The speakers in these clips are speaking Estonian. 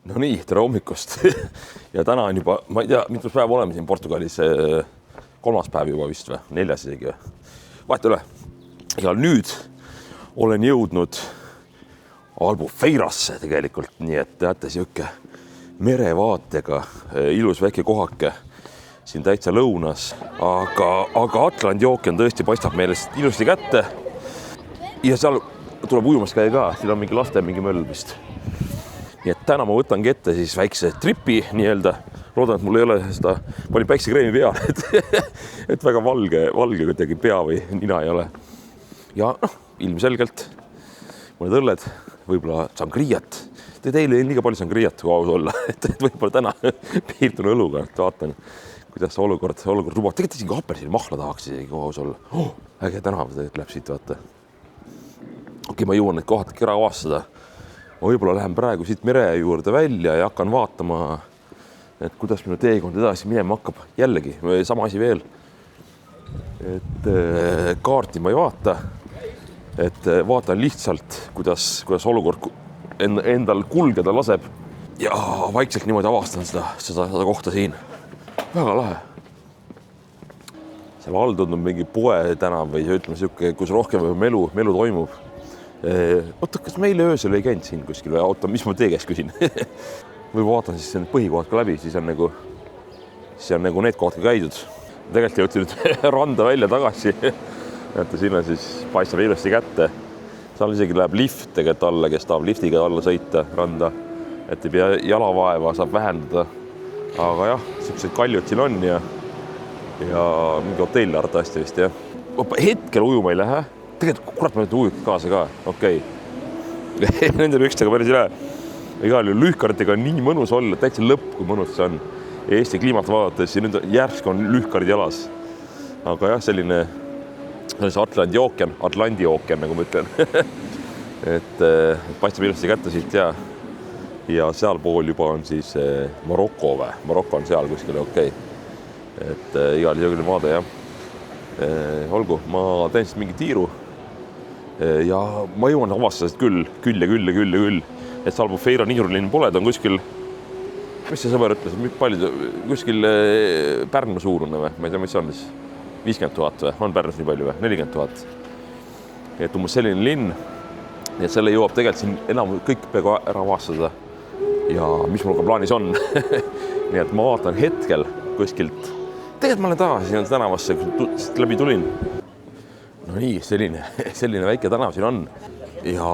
No nii, tere hommikust. Ja täna on juba, ma ei tea, mitus päev oleme siin Portugalis, 3. päev juba vist või, 4. isegi või. Vahet üle. Ja nüüd olen jõudnud Albufeirasse tegelikult, nii et teate siuke merevaatega ilus väike kohake siin täitsa lõunas, aga Atlandi ookean tõesti paistab meelest ilusti kätte. Ja seal tuleb ujumast käia ka, siin on mingi laste mingi möll vist. Nii et täna ma võtangi ette siis väikse tripi nii-öelda. Loodan, et mul ei ole seda palju päiksekreemi peal, et väga valge kuidagi pea või nina ei ole. Ja ilmselgelt mõned õlled, võib-olla sangriat. Teile ei liiga palju sangriat kui aus olla, et võib-olla täna piirtun õluga, et vaatan, kuidas see olukord lubab. Tegelikult isegi apelsini mahla tahaks isegi kui aus olla. Äge tänav läheb siit, vaata. Okei, ma jõuan neid kohad ära avastada. Ma võib-olla lähen praegu siit mere juurde välja ja hakkan vaatama, et kuidas minu teekond edasi minema hakkab. Jällegi, sama asi veel. Et kaarti ma ei vaata. Et vaatan lihtsalt, kuidas olukord endal kulgeda laseb. Ja vaikselt niimoodi avastan seda kohta siin. Väga lahe. Seal all tundub mingi poe tänav või ütleme siuke, kus rohkem melu toimub. Oota, kas meile öösel ei käinud siin kuskil või oota, mis ma teie käest küsin? Või vaatan siis need põhikohad ka läbi, siis on nagu need kohad ka käidud. Tegelikult jõudsin nüüd randa välja tagasi. Näete, siin on siis paistab ilusti kätte. Seal isegi läheb lift tegelikult alla, kes tahab liftiga alla sõita randa. Et ei pea jalavaeva saab vähendada. Aga jah, sellised kaljud siin on ja mingi hotell arvatavasti vist, jah. Hetkel ujuma ei lähe. Tegelikult, kurat, ma nüüd ujud kaasa ka. Okei. Nende pükstega päris üle. Igal juhul lühkartega on nii mõnus olla, täitsa lõpp, kui mõnus see on. Eesti kliimat vaadates ja nüüd järsk on lühkarid jalas. Aga jah, selline Atlandi ookean, nagu ma ütlen. Et paistab ilusti kätte siit ja seal pool juba on siis Maroko või. Maroko on seal kuskil, okei. Et igal juhul vaade, jah. Olgu, ma teen siis mingi tiiru ja ma jõuan avastada küll. Et see Albufeira Nihrulinn pole, ta on kuskil, mis see sõber ütles, kuskil Pärnu suurune või? Ma ei tea, mis on siis 50 000 või? On Pärnus nii palju või? 40 000. Et umbes selline linn, nii et selle jõuab tegelikult siin enam kõik peaaegu ära avastada ja mis mul ka plaanis on. Nii et ma vaatan hetkel kuskilt. Tegelikult ma olen tagasi siin tänavasse, kus läbi tulin. No nii, selline väike tänav siin on. Ja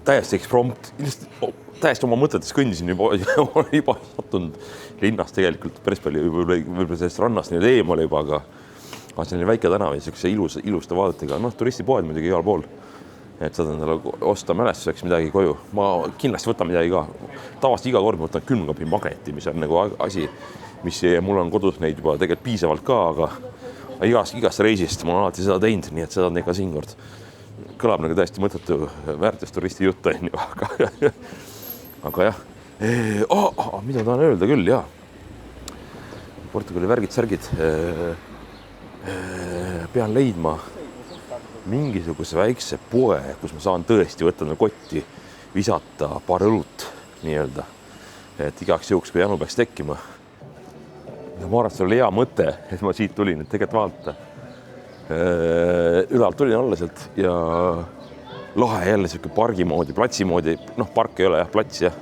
täiesti eksprompt, täiesti oma mõtetes kõndisin juba sattunud linnast tegelikult päris palju, võib-olla sellest rannast nii eemale juba, aga selline väike tänav ja sellise iluste vaadetega. Turistipoed muidugi igal pool. Et saad endale osta mälestuseks midagi koju. Ma kindlasti võtan midagi ka. Tavasti iga kord ma võtan külmkapi magneti, mis on nagu asi, mis mul on kodus neid juba tegelikult piisavalt ka, aga igast reisist ma olen alati seda teinud, nii et seda on ka siin kord. Kõlab nagu täiesti mõttetu väärtusturisti jutt, aga jah. Mida tahan öelda küll, jah. Portugali värgid-särgid. Pean leidma mingisuguse väikse poe, kus ma saan tõesti võtta kotti, visata paar õlut nii-öelda. Et igaks juhuks, kui janu peaks tekkima. Ja ma arvan, et see oli hea mõte, et ma siit tulin, et tegelikult vaadata. Ülalt tulin alla sealt ja lahe jälle selline pargi moodi, platsi moodi. Park ei ole jah, plats jah.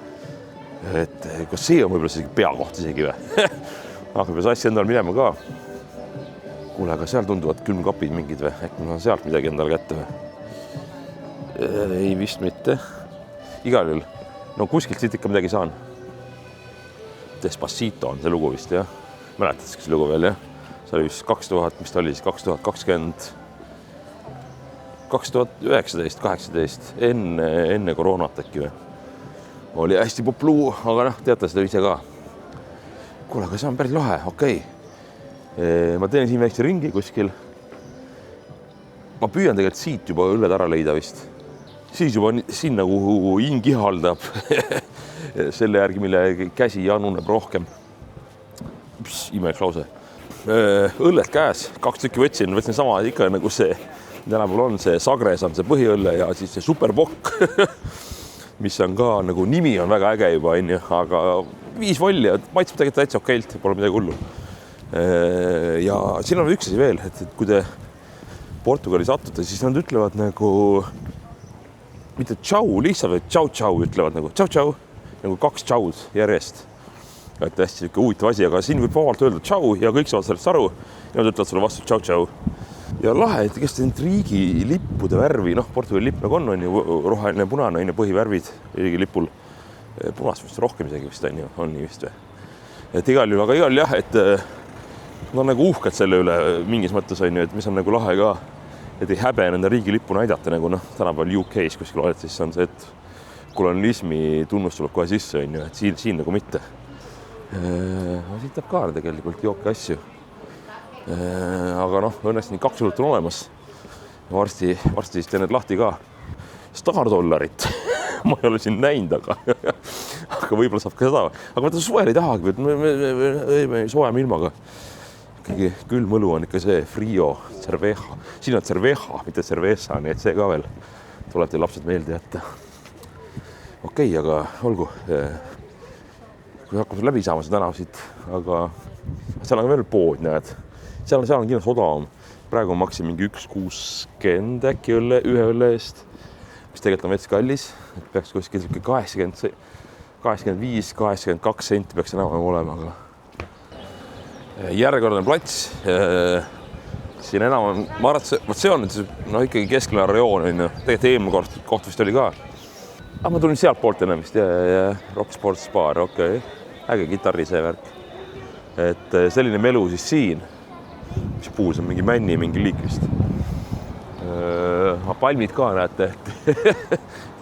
Et kas see on võib-olla selline peakoht isegi või? Aga peas asja endal minema ka. Kuule, aga seal tunduvad külmkapid mingid või? Äkki ma saan sealt midagi endale kätte või? Ei vist mitte. Igal juhul. No kuskilt siit ikka midagi saan. Despacito on see lugu vist, jah. Mäletad see lugu veel, jah? See oli vist 2000, mis ta oli siis 2020, 2019, 18, enne koroonat äkki või. Oli hästi popluu, aga teate seda ise ka. Kuule, aga see on päris lahe, okei. Ma teen siin väikse ringi kuskil. Ma püüan tegelikult siit juba õlled ära leida vist. Siis juba siin nagu hingi haldab selle järgi, mille käsi januneb rohkem. Imelik lause. Õlled käes, 2 tükki võtsin sama ikka nagu see, tänapäeval on see Sagres on see põhiõlle ja siis see superpokk. mis on ka nagu nimi on väga äge juba, onju, aga 5 volli ja maitseb tegelikult täitsa okeilt, pole midagi hullu. Ja siin on üks asi veel, et kui te Portugali satute, siis nad ütlevad nagu mitte tšau, lihtsalt tšau ütlevad nagu tšau, nagu 2 tšaud järjest. Et hästi huvitav asi, aga siin võib vabalt öelda tšau ja kõik saavad sellest aru ja nad ütlevad sulle vastu tšau. Ja lahe, et kes need riigi lippude värvi, Portugali lipp nagu on ju roheline, punane, põhivärvid riigi lipul. Punas vist rohkem isegi vist on nii vist või. Et igal juhul, aga igal jah, et nad on nagu uhked selle üle mingis mõttes on ju, et mis on nagu lahe ka, et ei häbe nende riigi lippu näidata nagu tänapäeval UK-s kuskil oled, siis on see, et kolonialismi tunnus tuleb kohe sisse on ju, et siin nagu mitte. Siit tahab ka tegelikult jooke asju. Aga õnneks nii 2 on olemas. Varsti siis teen need lahti ka. $100 ma ei ole siin näinud, aga võib-olla saab ka seda. Aga ma suvel ei tahagi, me soojame ilmaga. Ikkagi külm õlu on ikka see Frio, cerveja. Siin on cerveja, mitte cerveza, nii et see ka veel tuleb teil lapsed meelde jätta. Okei, aga olgu. Kui hakkame läbi saama see tänav siit, aga seal on veel pood, näed. Seal on kindlasti odavam. Praegu maksin mingi 1,60 äkki ühe õlle eest, mis tegelikult on veits kallis. Et peaks kuskil 85, 82 senti peaks enam olema. Aga järjekordne plats. Siin enam on, ma arvan, et see on ikkagi keskline rajoon. Tegelikult eelmine koht vist oli ka. Ma tulin sealt poolt enam vist ja Rock Sports Bar, okei. Äge kitarri see värk. Et selline melu siis siin, mis puus on mingi männi, mingi liik vist. Palmid ka näete,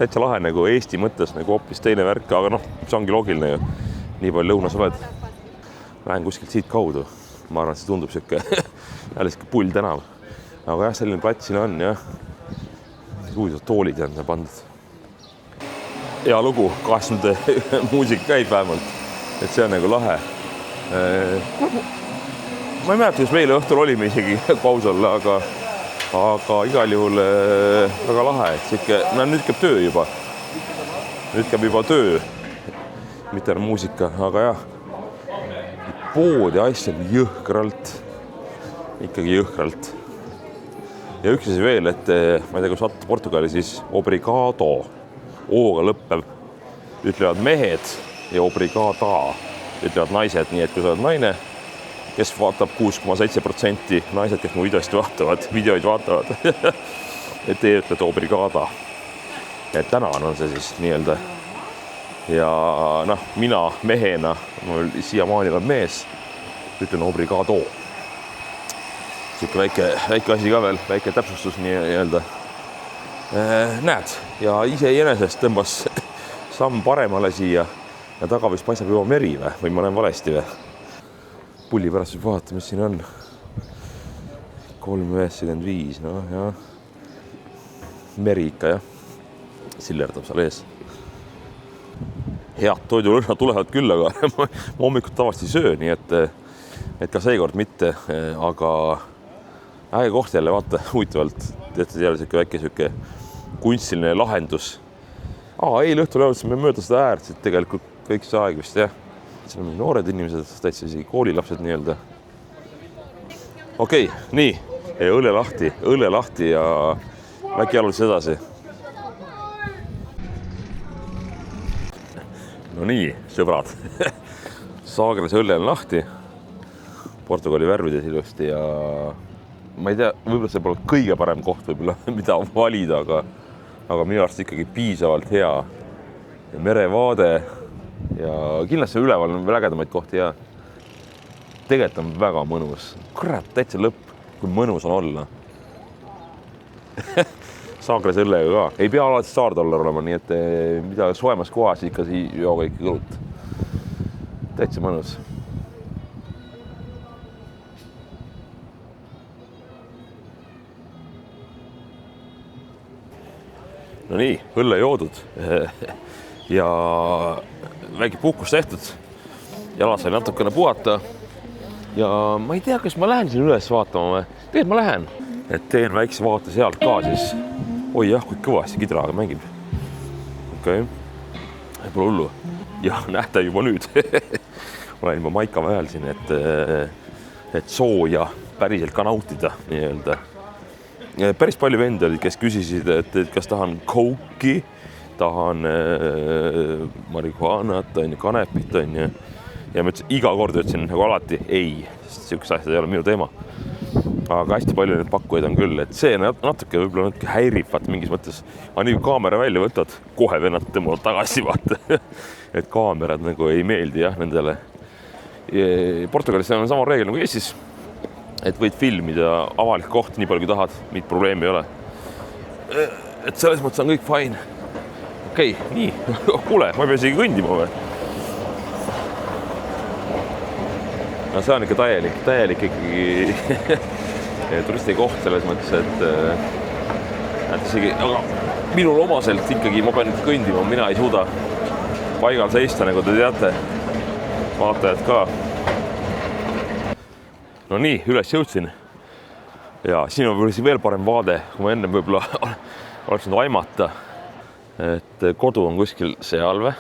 täitsa lahe nagu Eesti mõttes nagu hoopis teine värk, aga see ongi loogiline ju. Nii palju lõunas oled. Lähen kuskilt siit kaudu. Ma arvan, et see tundub siuke jälle pull tänav. Aga jah, selline plats siin on jah. Huvitavad toolid on pandud. Hea lugu, 80 muusik käib vähemalt. Et see on nagu lahe. Ma ei mäleta, kas meile õhtul olime isegi paus olla, aga igal juhul väga lahe. Nüüd käib töö juba. Nüüd käib juba töö. Mitte muusika, aga jah. Pood ja asjad jõhkralt. Ikkagi jõhkralt. Ja üks asi veel, et ma ei tea, kui saad Portugali, siis obrigado. O-ga lõppev. Ütlevad mehed ja obrigada. Ütlevad naised, nii et kui sa oled naine, kes vaatab 6,7%, naised, kes mu videoid vaatavad, et teie ütlete obrigada. Et tänan on see siis nii-öelda. Ja mina mehena, mul siiamaani olen mees, ütlen obrigado. Siuke väike asi ka veel, väike täpsustus nii-öelda. Näed, ja iseenesest tõmbas samm paremale siia ja taga vist paistab juba meri või ma näen valesti või. Pulli pärast võib vaadata, mis siin on. 3,95, jah. Meri ikka, jah. Sillerdab seal ees. Head toidulõhnad tulevad küll, aga ma hommikut tavasti söö, nii et ka seekord mitte, aga äge koht jälle, vaata, huvitavalt. Teete jälle väike kunstiline lahendus. Eile õhtul jõudsime mööda seda äärt, et tegelikult kõik see aeg vist, jah. Siin on noored inimesed, täitsa isegi koolilapsed nii-öelda. Okei, nii. Õlle lahti ja väike jalutis edasi. No nii, sõbrad. Saagres õlle on lahti. Portugali värvides ilusti ja ma ei tea, võib-olla see pole kõige parem koht võib-olla, mida valida, aga minu arust ikkagi piisavalt hea merevaade ja kindlasti üleval on veel ägedamaid kohti ja tegelikult on väga mõnus. Kurat, täitsa lõpp, kui mõnus on olla. Saagres õllega ka. Ei pea alati $100 olema, nii et mida soemas kohas ikka jooga ikka kõlut. Täitsa mõnus. No nii, õlle joodud ja väike puhkus tehtud. Jala sai natukene puhata ja ma ei tea, kas ma lähen siin üles vaatama või. Tegelikult ma lähen, et teen väikse vaate sealt ka siis. Oi jah, kui kõvasti kidraga mängib. Okei. pole hullu. Ja nähta juba nüüd. Olen juba maikava ajal siin, et sooja päriselt ka nautida nii-öelda. Päris palju vendi olid, kes küsisid, et kas tahan kouki, tahan marihuanat, kanepit, ja ma ütlesin, iga kord ütlesin nagu alati ei, sest siukest asjad ei ole minu teema. Aga hästi palju neid pakkujaid on küll, et see natuke võib-olla natuke häirib, mingis mõttes, nii kaamera välja võtad, kohe vennad tõmbavad tagasi, vaata. Et kaamerad nagu ei meeldi jah nendele. Portugalis on sama reegel nagu Eestis, et võid filmida avalik koht nii palju kui tahad, mingit probleemi ei ole. Et selles mõttes on kõik fine. Okei, nii, kuule, ma ei pea isegi kõndima või? No see on ikka täielik ikkagi turisti koht selles mõttes, et isegi, aga minul omaselt ikkagi ma pean kõndima, mina ei suuda paigal seista, nagu te teate. Vaatajad ka. No nii, üles jõudsin. Ja siin on veel parem vaade, kui ma enne võib-olla oleks nüüd aimata, et kodu on kuskil seal või,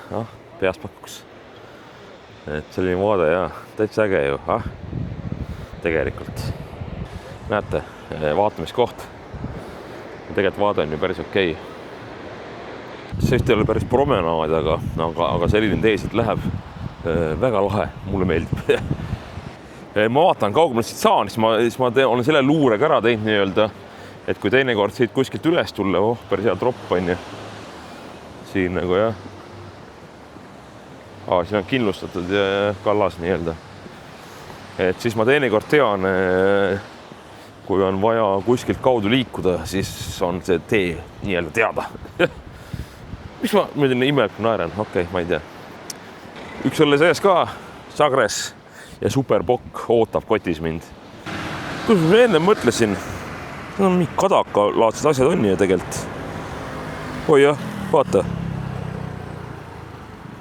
peas pakuks. Et selline vaade ja täitsa äge ju, tegelikult. Näete, vaatamiskoht. Tegelikult vaade on ju päris okei. See ei ole päris promenaad, aga selline tee siit läheb. Väga lahe, mulle meeldib. Ma vaatan kaugemalt siit saan, siis ma olen selle luurega ära teinud nii-öelda, et kui teinekord siit kuskilt üles tulla, päris hea tropp on ju. Siin nagu jah. Siin on kindlustatud kallas nii-öelda. Et siis ma teinekord tean, kui on vaja kuskilt kaudu liikuda, siis on see tee nii-öelda teada. Mis ma mõtlen imelik naeran? Okei, ma ei tea. Üks õlle sees ka, Sagres ja Superpokk ootab kotis mind. Kus ma enne mõtlesin, mingi kadakalaadsed asjad on ju tegelikult. Oi jah, vaata.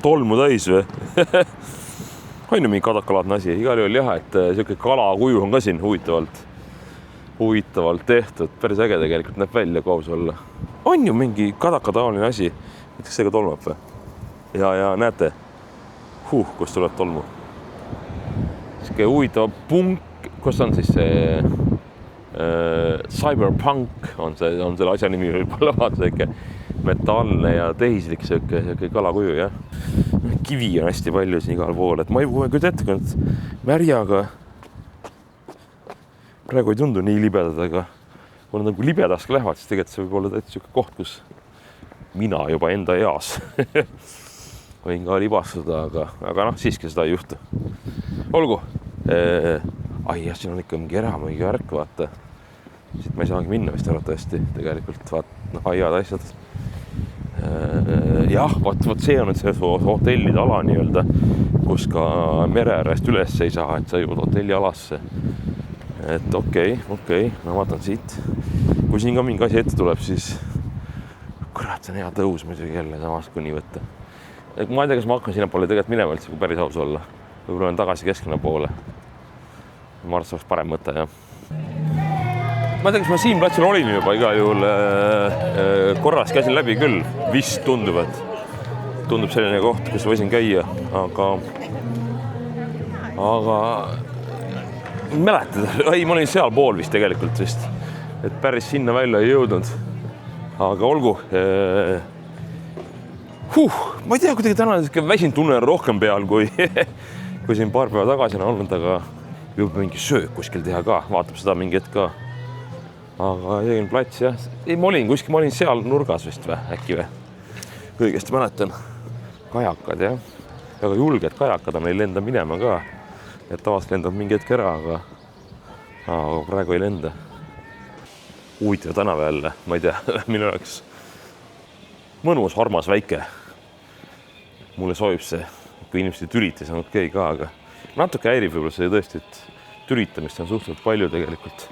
Tolmu täis või? On ju mingi kadakalaadne asi. Igal juhul jah, et selline kalakuju on ka siin huvitavalt tehtud. Päris äge tegelikult näeb välja kaus olla. On ju mingi kadakataoline asi. Näiteks see ka tolmab või? Ja näete. Kus tuleb tolmu. Siuke huvitav punk, kus on siis see cyberpunk on selle asja nimi võib-olla vaata siuke metallne ja tehislik siuke kalakuju, jah. Kivi on hästi palju siin igal pool, et ma ei kujuta ette, kui nad märjaga praegu ei tundu nii libedad, aga kui nad nagu libedaks lähevad, siis tegelikult see võib olla täitsa siuke koht, kus mina juba enda eas võin ka libastuda, aga siiski seda ei juhtu. Olgu. Siin on ikka mingi mingi värk, vaata. Siit ma ei saagi minna vist arvatavasti tegelikult, aiad asjad. Jah, vaat see on nüüd see hotellide ala nii-öelda, kus ka mereäärest üles ei saa, et sa jõud hotellialasse. Et okei, ma vaatan siit. Kui siin ka mingi asi ette tuleb, siis kurat, see on hea tõus muidugi jälle samas kui nii võtta. Ma ei tea, kas ma hakkan sinna poole tegelikult minema üldse, kui päris aus olla. Võib-olla olen tagasi keskna poole. Ma arvan, see oleks parem mõte, jah. Ma ei tea, kas ma siin platsil olin juba igal juhul korras käisin läbi küll. Vist tundub, et tundub selline koht, kus võisin käia, aga mäletad, ma olin seal pool vist tegelikult vist, et päris sinna välja ei jõudnud. Aga olgu, ma ei tea, kuidagi täna väsin tunnen rohkem peal, kui siin paar päeva tagasi on olnud, aga juba mingi söök kuskil teha ka, vaatab seda mingi hetk ka. Aga jäin plats, jah. Ma olin seal nurgas vist või, äkki või. Kõigest mäletan. Kajakad, jah. Väga julged kajakad on, ei lenda minema ka. Et tavast lendab mingi hetk ära, aga praegu ei lenda. Huvitav tänav jälle, ma ei tea, minu oleks mõnus, armas, väike. Mulle soovib see, kui inimesed türita, see on okei ka, aga natuke häirib võib-olla see tõesti, et türitamist on suhteliselt palju tegelikult.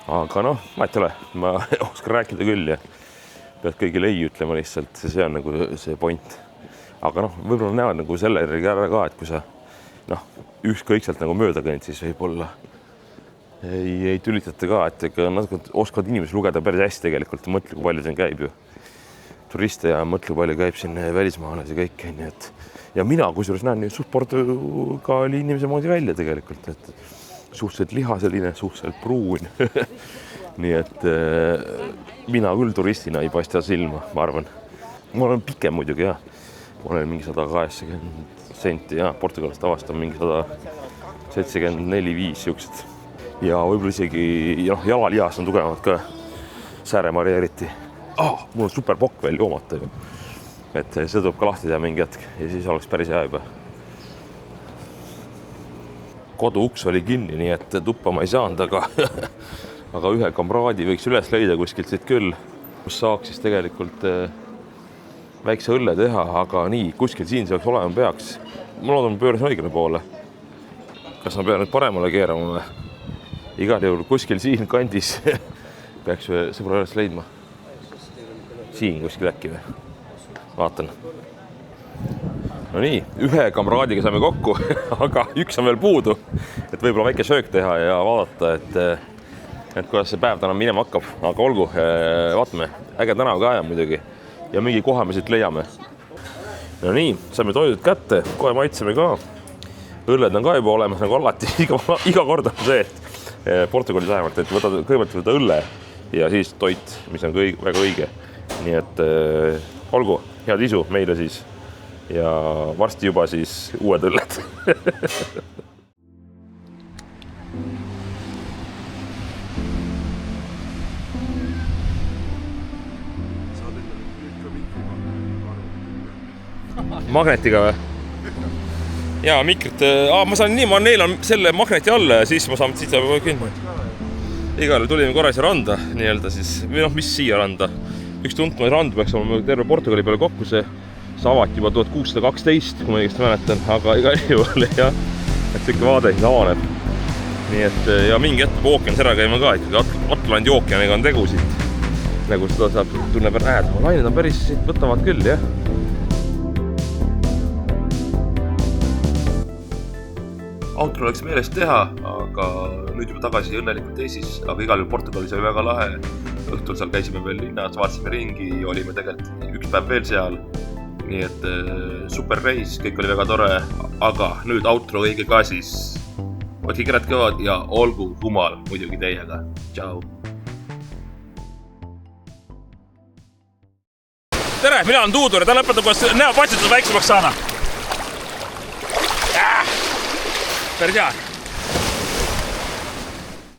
Aga ma ei ole, ma oskan rääkida küll ja pead kõigile ei ütlema lihtsalt, see on nagu see point. Aga võib-olla näevad nagu selle järgi ära ka, et kui sa ükskõikselt nagu mööda kõnid, siis võib-olla ei tülitata ka, et natuke oskavad inimesed lugeda päris hästi tegelikult, mõtle, kui palju siin käib ju. turiste ja mõtle, palju käib siin välismaalasi kõik, nii et ja mina kusjuures näen suht Portugali inimese moodi välja tegelikult, et suhteliselt lihaseline, suhteliselt pruun. Nii et mina küll turistina ei paista silma, ma arvan. Ma olen pikem muidugi jah. Ma olen mingi 180 senti ja Portugalist avastan mingi 174-5 siuksed. Ja võib-olla isegi jalalihas on tugevamad ka. Sääremaria eriti. Mul on super pokk veel joomata ju. Et see tuleb ka lahti teha mingi hetk ja siis oleks päris hea juba. Koduuks oli kinni, nii et tuppa ma ei saanud, aga ühe kamraadi võiks üles leida kuskilt siit küll, kus saaks siis tegelikult väikse õlle teha, aga nii, kuskil siin see oleks olema peaks. Ma loodan, pöörasin õigele poole. Kas ma pean nüüd paremale keerama või? Igal juhul kuskil siin kandis peaks sõbra üles leidma. Siin kuskil äkki või? Vaatan. No nii, ühe kamraadiga saime kokku, aga üks on veel puudu. Et võib-olla väike söök teha ja vaadata, et kuidas see päev täna minema hakkab. Aga olgu, vaatame. Äge tänav ka aja muidugi. Ja mingi koha me siit leiame. No nii, saime toidud kätte, kohe maitseme ka. Õlled on ka juba olemas nagu alati, iga kord on see, et Portugalis vähemalt, et kõigepealt võtta õlle ja siis toit, mis on väga õige. Nii et olgu, head isu meile siis ja varsti juba siis uued õlled. Magnetiga või? Jaa, mikrit. Ma saan nii, ma neelan selle magneti alla ja siis ma saan siit kinni. Igale tulime korra siia randa, nii-öelda siis, või mis siia randa. Üks tuntumaid randu peaks olema terve Portugali peale kokku, see avati juba 1612, kui ma õigesti mäletan, aga iga juhul jah, et siuke vaade siis avaneb. Nii et ja mingi hetk peab ookeanis ära käima ka, ikkagi Atlandi ookeaniga on tegu siit. Nagu seda saab tunneb näed, lained on päris siit võtavad küll, jah. Outro oleks meelest teha, aga nüüd juba tagasi õnnelikult Eestis, aga igal juhul Portugalis oli väga lahe. Õhtul seal käisime veel linnas, vaatasime ringi, olime tegelikult üks päev veel seal. Nii et super reis, kõik oli väga tore, aga nüüd outro õige ka siis. Võtke käed kõvad ja olgu Jumal muidugi teiega. Tšau! Tere, mina olen Tuudur ja ta lõpetab, kuidas näo patsitud väiksemaks saada. Päris hea.